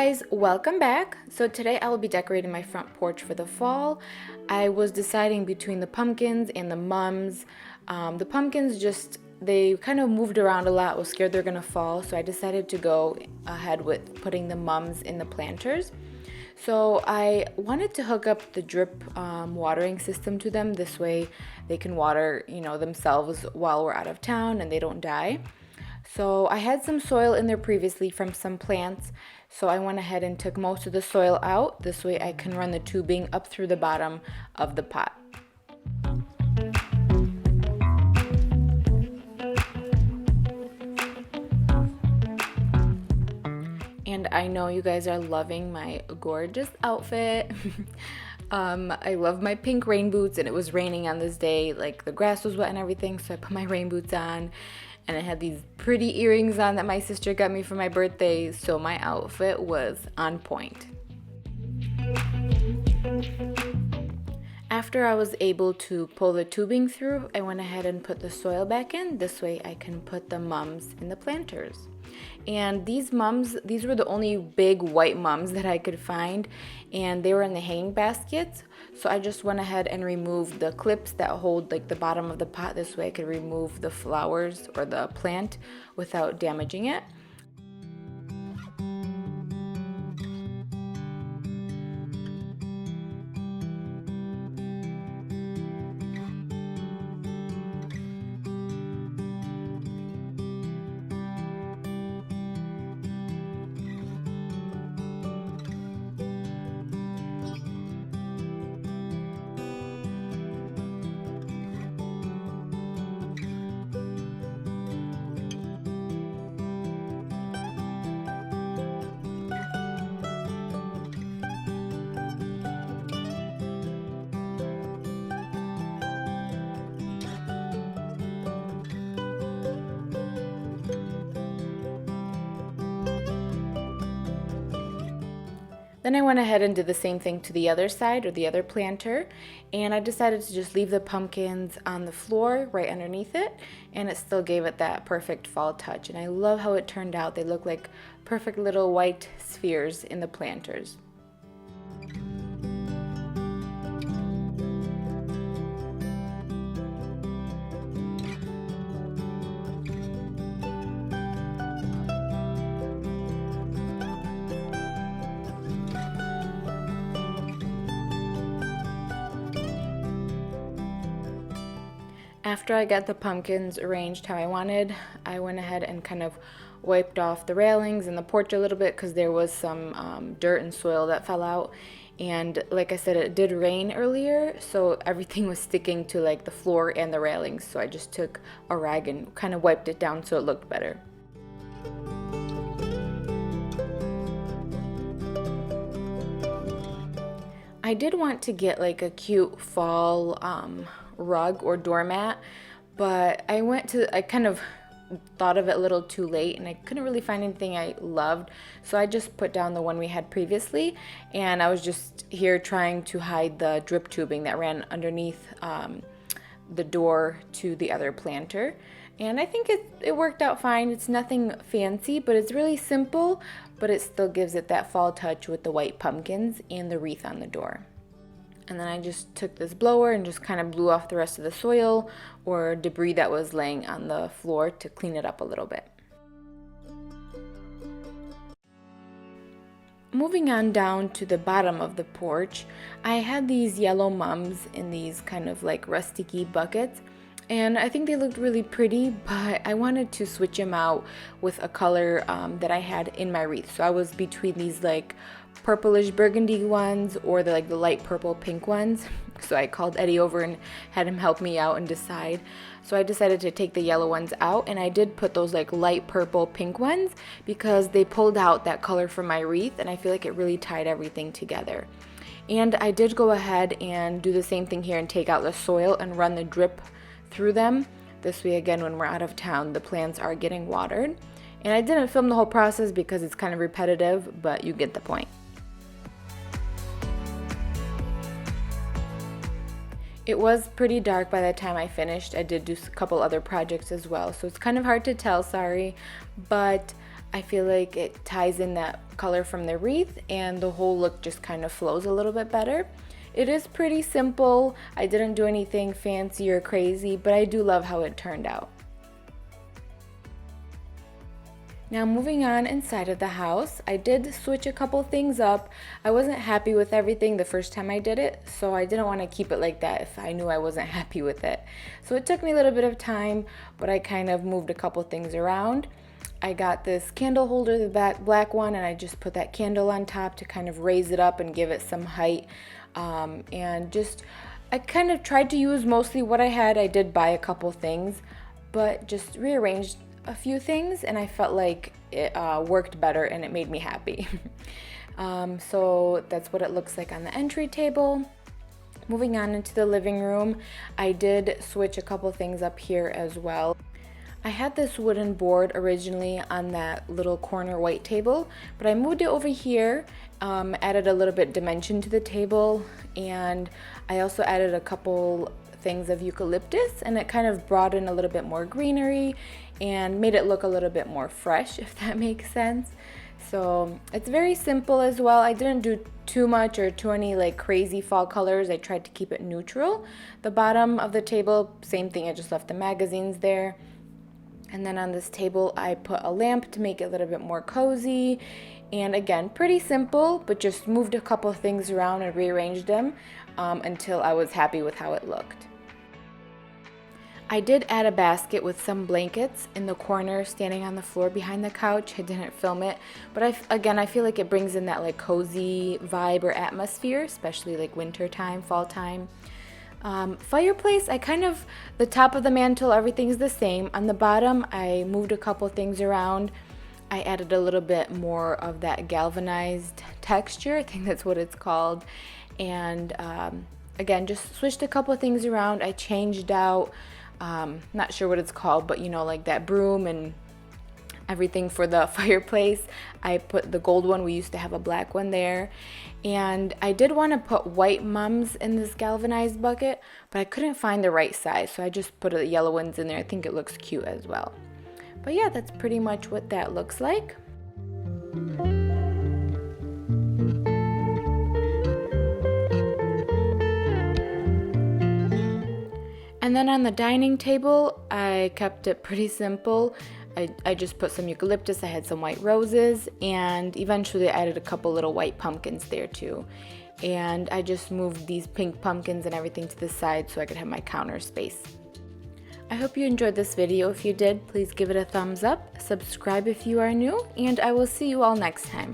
guys, welcome back. So today I will be decorating my front porch for the fall. I was deciding between the pumpkins and the mums. The pumpkins they kind of moved around a lot. I was scared they're gonna fall, so I decided to go ahead with putting the mums in the planters. So I wanted to hook up the drip watering system to them. This way they can water, themselves while we're out of town and they don't die. So I had some soil in there previously from some plants. So I went ahead and took most of the soil out. This way I can run the tubing up through the bottom of the pot. And I know you guys are loving my gorgeous outfit. I love my pink rain boots, and it was raining on this day. Like, the grass was wet and everything, so I put my rain boots on. And I had these pretty earrings on that my sister got me for my birthday, so my outfit was on point. After I was able to pull the tubing through, I went ahead and put the soil back in. This way I can put the mums in the planters. And these were the only big white mums that I could find, and they were in the hanging baskets. So I just went ahead and removed the clips that hold like the bottom of the pot. This way I could remove the flowers or the plant without damaging it. Then I went ahead and did the same thing to the other side, or the other planter, and I decided to just leave the pumpkins on the floor right underneath it, and it still gave it that perfect fall touch. And I love how it turned out. They look like perfect little white spheres in the planters. After I got the pumpkins arranged how I wanted, I went ahead and kind of wiped off the railings and the porch a little bit because there was some dirt and soil that fell out. And like I said, it did rain earlier, so everything was sticking to like the floor and the railings. So I just took a rag and kind of wiped it down so it looked better. I did want to get like a cute fall rug or doormat, but I kind of thought of it a little too late and I couldn't really find anything I loved, so I just put down the one we had previously, and I was just here trying to hide the drip tubing that ran underneath the door to the other planter. And I think it worked out fine. It's nothing fancy, but it's really simple, but it still gives it that fall touch with the white pumpkins and the wreath on the door. And then I just took this blower and just kind of blew off the rest of the soil or debris that was laying on the floor to clean it up a little bit. Moving on down to the bottom of the porch, I had these yellow mums in these kind of like rusticy buckets. And I think they looked really pretty, but I wanted to switch them out with a color that I had in my wreath. So I was between these like purplish burgundy ones or the light purple pink ones. So I called Eddie over and had him help me out and decide. So I decided to take the yellow ones out, and I did put those like light purple pink ones because they pulled out that color from my wreath, and I feel like it really tied everything together. And I did go ahead and do the same thing here and take out the soil and run the drip through them. This way, again, when we're out of town, the plants are getting watered. And I didn't film the whole process because it's kind of repetitive, but you get the point. It was pretty dark by the time I finished. I did do a couple other projects as well, so it's kind of hard to tell, sorry. But I feel like it ties in that color from the wreath and the whole look just kind of flows a little bit better. It is pretty simple. I didn't do anything fancy or crazy, but I do love how it turned out. Now moving on inside of the house, I did switch a couple things up. I wasn't happy with everything the first time I did it, so I didn't want to keep it like that if I knew I wasn't happy with it. So it took me a little bit of time, but I kind of moved a couple things around. I got this candle holder, the black one, and I just put that candle on top to kind of raise it up and give it some height. I kind of tried to use mostly what I had. I did buy a couple things, but just rearranged a few things, and I felt like it worked better and it made me happy. So that's what it looks like on the entry table. Moving on into the living room, I did switch a couple things up here as well. I had this wooden board originally on that little corner white table, but I moved it over here, added a little bit dimension to the table, and I also added a couple things of eucalyptus, and it kind of brought in a little bit more greenery and made it look a little bit more fresh, if that makes sense. So it's very simple as well. I didn't do too much or too many like crazy fall colors. I tried to keep it neutral. The bottom of the table, same thing, I just left the magazines there. And then on this table, I put a lamp to make it a little bit more cozy. And again, pretty simple, but just moved a couple of things around and rearranged them until I was happy with how it looked. I did add a basket with some blankets in the corner standing on the floor behind the couch. I didn't film it, but I feel like it brings in that like cozy vibe or atmosphere, especially like winter time, fall time. Fireplace, the top of the mantle, everything's the same. On the bottom, I moved a couple things around. I added a little bit more of that galvanized texture, I think that's what it's called. And again, just switched a couple things around. I changed out, not sure what it's called, but like that broom and everything for the fireplace. I put the gold one. We used to have a black one there. And I did want to put white mums in this galvanized bucket, but I couldn't find the right size, so I just put the yellow ones in there. I think it looks cute as well. But yeah, that's pretty much what that looks like. And then on the dining table, I kept it pretty simple. I just put some eucalyptus, I had some white roses, and eventually I added a couple little white pumpkins there too. And I just moved these pink pumpkins and everything to the side so I could have my counter space. I hope you enjoyed this video. If you did, please give it a thumbs up, subscribe if you are new, and I will see you all next time.